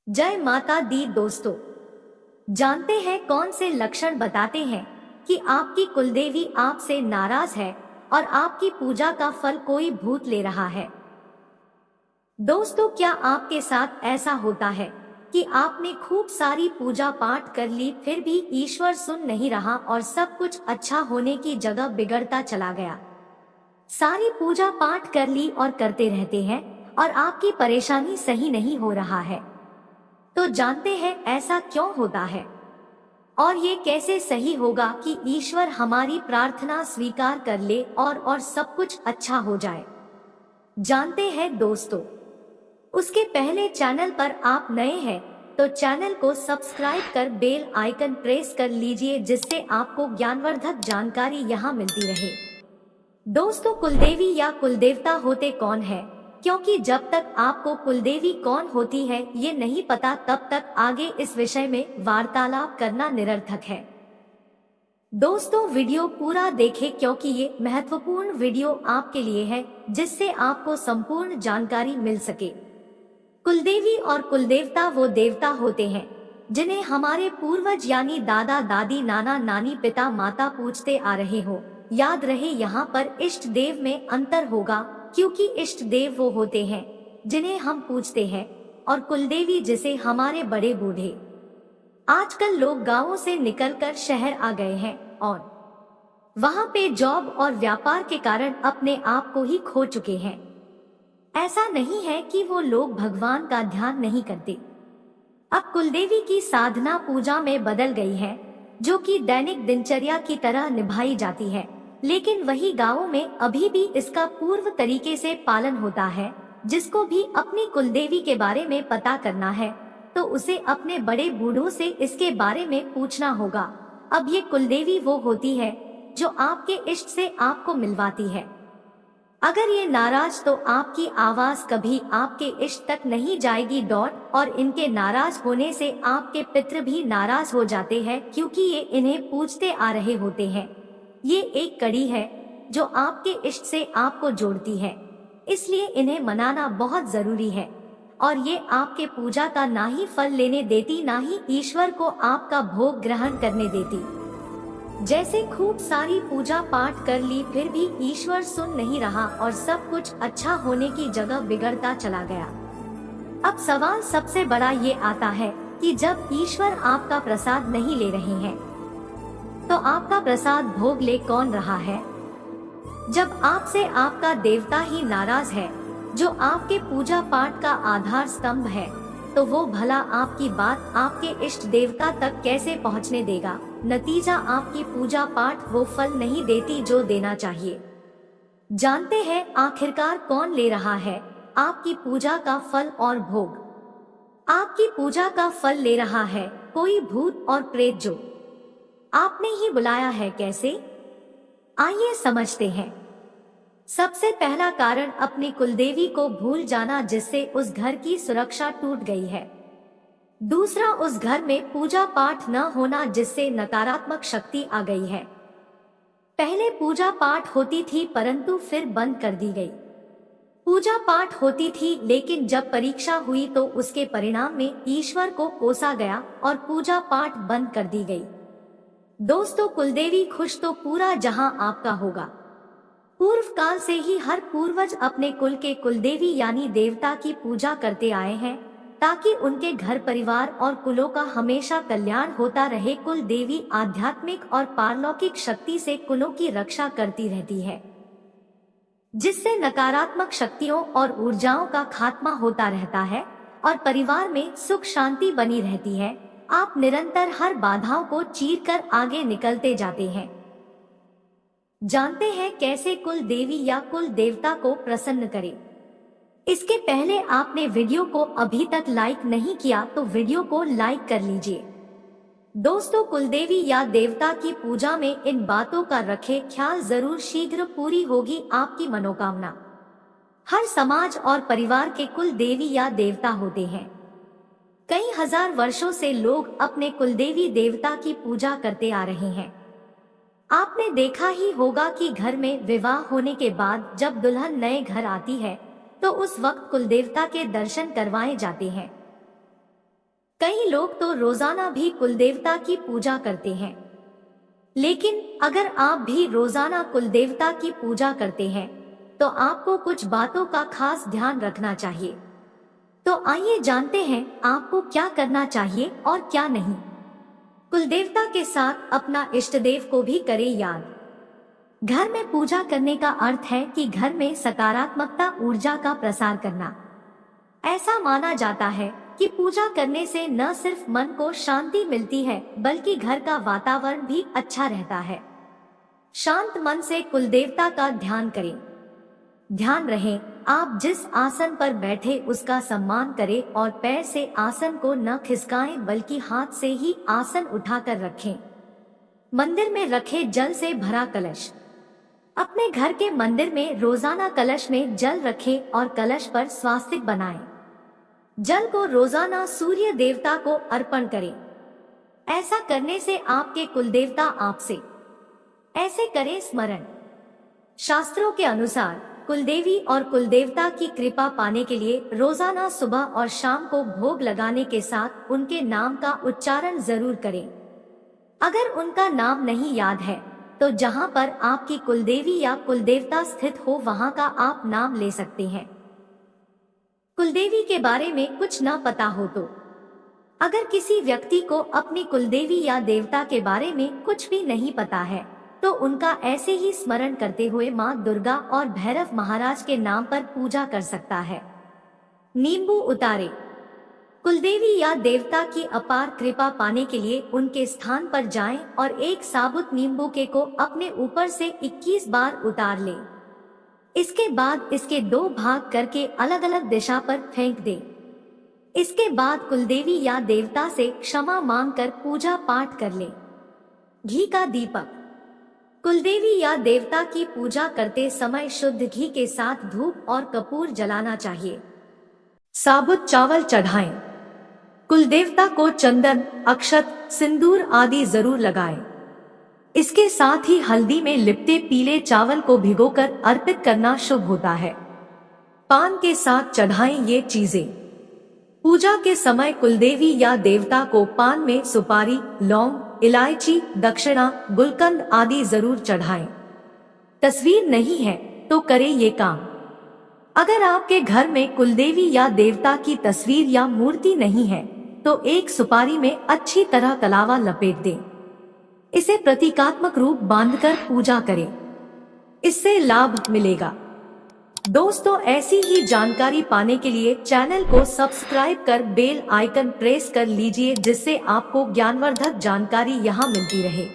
जय माता दी दोस्तों, जानते हैं कौन से लक्षण बताते हैं कि आपकी कुलदेवी आपसे नाराज है और आपकी पूजा का फल कोई भूत ले रहा है। दोस्तों, क्या आपके साथ ऐसा होता है कि आपने खूब सारी पूजा पाठ कर ली फिर भी ईश्वर सुन नहीं रहा और सब कुछ अच्छा होने की जगह बिगड़ता चला गया। सारी पूजा पाठ कर ली और करते रहते हैं और आपकी परेशानी सही नहीं हो रहा है। तो जानते हैं ऐसा क्यों होता है और ये कैसे सही होगा कि ईश्वर हमारी प्रार्थना स्वीकार कर ले और सब कुछ अच्छा हो जाए। जानते हैं दोस्तों, उसके पहले चैनल पर आप नए हैं तो चैनल को सब्सक्राइब कर बेल आइकन प्रेस कर लीजिए, जिससे आपको ज्ञानवर्धक जानकारी यहाँ मिलती रहे। दोस्तों, कुलदेवी या कुलदेवता होते कौन है? क्योंकि जब तक आपको कुलदेवी कौन होती है ये नहीं पता, तब तक आगे इस विषय में वार्तालाप करना निरर्थक है। दोस्तों, वीडियो पूरा देखें क्योंकि ये महत्वपूर्ण वीडियो आपके लिए है, जिससे आपको संपूर्ण जानकारी मिल सके। कुलदेवी और कुलदेवता वो देवता होते हैं जिन्हें हमारे पूर्वज यानी दादा दादी नाना नानी पिता माता पूजते आ रहे हो। याद रहे, यहाँ पर इष्ट देव में अंतर होगा, क्योंकि इष्ट देव वो होते हैं जिन्हें हम पूजते हैं और कुलदेवी जिसे हमारे बड़े बूढ़े। आजकल लोग गांवों से निकलकर शहर आ गए हैं और वहां पे जॉब और व्यापार के कारण अपने आप को ही खो चुके हैं। ऐसा नहीं है कि वो लोग भगवान का ध्यान नहीं करते। अब कुलदेवी की साधना पूजा में बदल गई है, जो कि दैनिक दिनचर्या की तरह निभाई जाती है, लेकिन वही गांवों में अभी भी इसका पूर्व तरीके से पालन होता है। जिसको भी अपनी कुलदेवी के बारे में पता करना है तो उसे अपने बड़े बूढ़ों से इसके बारे में पूछना होगा। अब ये कुलदेवी वो होती है जो आपके इष्ट से आपको मिलवाती है। अगर ये नाराज तो आपकी आवाज कभी आपके इष्ट तक नहीं जाएगी। और इनके नाराज होने से आपके पितृ भी नाराज हो जाते हैं, क्योंकि ये इन्हें पूजते आ रहे होते हैं। ये एक कड़ी है जो आपके इष्ट से आपको जोड़ती है, इसलिए इन्हें मनाना बहुत जरूरी है। और ये आपके पूजा का ना ही फल लेने देती, ना ही ईश्वर को आपका भोग ग्रहण करने देती। जैसे खूब सारी पूजा पाठ कर ली फिर भी ईश्वर सुन नहीं रहा और सब कुछ अच्छा होने की जगह बिगड़ता चला गया। अब सवाल सबसे बड़ा ये आता है कि जब ईश्वर आपका प्रसाद नहीं ले रहे हैं तो आपका प्रसाद भोग ले कौन रहा है? जब आपसे आपका देवता ही नाराज है, जो आपके पूजा पाठ का आधार स्तंभ है, तो वो भला आपकी बात आपके इष्ट देवता तक कैसे पहुंचने देगा? नतीजा, आपकी पूजा पाठ वो फल नहीं देती जो देना चाहिए। जानते हैं आखिरकार कौन ले रहा है आपकी पूजा का फल और भोग? आपकी पूजा का फल ले रहा है कोई भूत और प्रेत जो आपने ही बुलाया है। कैसे? आइए समझते हैं। सबसे पहला कारण अपनी कुलदेवी को भूल जाना, जिससे उस घर की सुरक्षा टूट गई है। दूसरा, उस घर में पूजा पाठ न होना, जिससे नकारात्मक शक्ति आ गई है। पहले पूजा पाठ होती थी परंतु फिर बंद कर दी गई। पूजा पाठ होती थी लेकिन जब परीक्षा हुई तो उसके परिणाम में ईश्वर को कोसा गया और पूजा पाठ बंद कर दी गई। दोस्तों, कुलदेवी खुश तो पूरा जहां आपका होगा। पूर्व काल से ही हर पूर्वज अपने कुल के कुलदेवी यानी देवता की पूजा करते आए हैं, ताकि उनके घर परिवार और कुलों का हमेशा कल्याण होता रहे। कुल देवी आध्यात्मिक और पारलौकिक शक्ति से कुलों की रक्षा करती रहती है, जिससे नकारात्मक शक्तियों और ऊर्जाओं का खात्मा होता रहता है और परिवार में सुख शांति बनी रहती है। आप निरंतर हर बाधाओं को चीरकर आगे निकलते जाते हैं। जानते हैं कैसे कुल देवी या कुल देवता को प्रसन्न करें? इसके पहले आपने वीडियो को अभी तक लाइक नहीं किया तो वीडियो को लाइक कर लीजिए। दोस्तों, कुलदेवी या देवता की पूजा में इन बातों का रखें ख्याल, जरूर शीघ्र पूरी होगी आपकी मनोकामना। हर समाज और परिवार के कुल देवी या देवता होते हैं। कई हजार वर्षों से लोग अपने कुलदेवी देवता की पूजा करते आ रहे हैं। आपने देखा ही होगा कि घर में विवाह होने के बाद जब दुल्हन नए घर आती है तो उस वक्त कुलदेवता के दर्शन करवाए जाते हैं। कई लोग तो रोजाना भी कुलदेवता की पूजा करते हैं, लेकिन अगर आप भी रोजाना कुलदेवता की पूजा करते हैं तो आपको कुछ बातों का खास ध्यान रखना चाहिए। तो आइए जानते हैं आपको क्या करना चाहिए और क्या नहीं। कुलदेवता के साथ अपना इष्ट देव को भी करें याद। घर में पूजा करने का अर्थ है कि घर में सकारात्मकता ऊर्जा का प्रसार करना। ऐसा माना जाता है कि पूजा करने से न सिर्फ मन को शांति मिलती है बल्कि घर का वातावरण भी अच्छा रहता है। शांत मन से कुलदेवता का ध्यान करें। ध्यान रहे आप जिस आसन पर बैठे उसका सम्मान करें और पैर से आसन को न खिसकाएं बल्कि हाथ से ही आसन उठाकर रखें। मंदिर में रखे जल से भरा कलश। अपने घर के मंदिर में रोजाना कलश में जल रखें और कलश पर स्वास्तिक बनाएं। जल को रोजाना सूर्य देवता को अर्पण करें। ऐसा करने से आपके कुलदेवता आपसे ऐसे करें स्मरण। शास्त्रों के अनुसार कुलदेवी और कुलदेवता की कृपा पाने के लिए रोजाना सुबह और शाम को भोग लगाने के साथ उनके नाम का उच्चारण जरूर करें। अगर उनका नाम नहीं याद है तो जहां पर आपकी कुलदेवी या कुलदेवता स्थित हो वहां का आप नाम ले सकते हैं। कुलदेवी के बारे में कुछ न पता हो तो अगर किसी व्यक्ति को अपनी कुलदेवी या देवता के बारे में कुछ भी नहीं पता है तो उनका ऐसे ही स्मरण करते हुए मां दुर्गा और भैरव महाराज के नाम पर पूजा कर सकता है। नींबू उतारे। कुलदेवी या देवता की अपार कृपा पाने के लिए उनके स्थान पर जाएं और एक साबुत नींबू के को अपने ऊपर से 21 बार उतार लें। इसके बाद इसके 2 भाग करके अलग अलग दिशा पर फेंक दें। इसके बाद कुलदेवी या देवता से क्षमा मांगकर पूजा पाठ कर लें। घी का दीपक। कुलदेवी या देवता की पूजा करते समय शुद्ध घी के साथ धूप और कपूर जलाना चाहिए। साबुत चावल चढ़ाएं। कुलदेवता को चंदन, अक्षत, सिंदूर आदि जरूर लगाएं। इसके साथ ही हल्दी में लिपटे पीले चावल को भिगोकर अर्पित करना शुभ होता है। पान के साथ चढ़ाएं ये चीजें। पूजा के समय कुलदेवी या देवता को पान में सुपारी, लौंग, इलायची, दक्षिणा, गुलकंद आदि जरूर चढ़ाएं। तस्वीर नहीं है तो करें ये काम। अगर आपके घर में कुलदेवी या देवता की तस्वीर या मूर्ति नहीं है तो एक सुपारी में अच्छी तरह कलावा लपेट दें। इसे प्रतीकात्मक रूप बांधकर पूजा करें। इससे लाभ मिलेगा। दोस्तों, ऐसी ही जानकारी पाने के लिए चैनल को सब्सक्राइब कर बेल आइकन प्रेस कर लीजिए जिससे आपको ज्ञानवर्धक जानकारी यहां मिलती रहे।